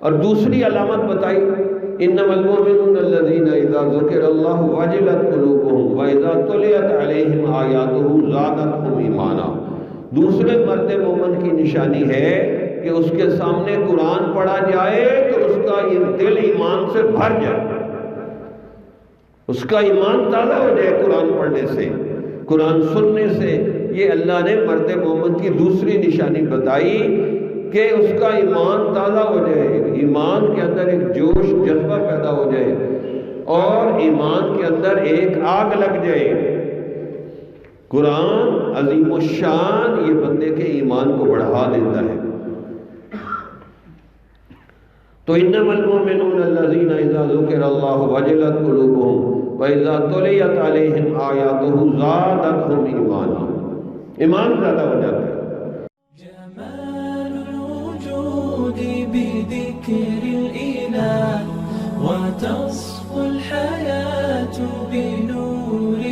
اور دوسری علامت بتائی انما المؤمنون الذين اذا ذكر الله وجلت قلوبهم واذا تليت عليهم آیاته زادتهم ایمانا. دوسرے مرد مومن کی نشانی ہے کہ اس کے سامنے قرآن پڑھا جائے تو اس کا دل ایمان سے بھر جائے، اس کا ایمان تازہ ہو جائے قرآن پڑھنے سے، قرآن سننے سے. یہ اللہ نے مرد مومن کی دوسری نشانی بتائی کہ اس کا ایمان تازہ ہو جائے، ایمان کے اندر ایک جوش جذبہ پیدا ہو جائے اور ایمان کے اندر ایک آگ لگ جائے. قرآن عظیم الشان یہ بندے کے ایمان کو بڑھا دیتا ہے. تو انما المؤمنون الذين اذا ذكر الله وجلت قلوبهم واذا تليت عليهم آیاته زادتهم ایمانا. ایمان زیادہ ہو جاتا ہے. جمال الوجود بذكر الإله وتصفو الحياة بنور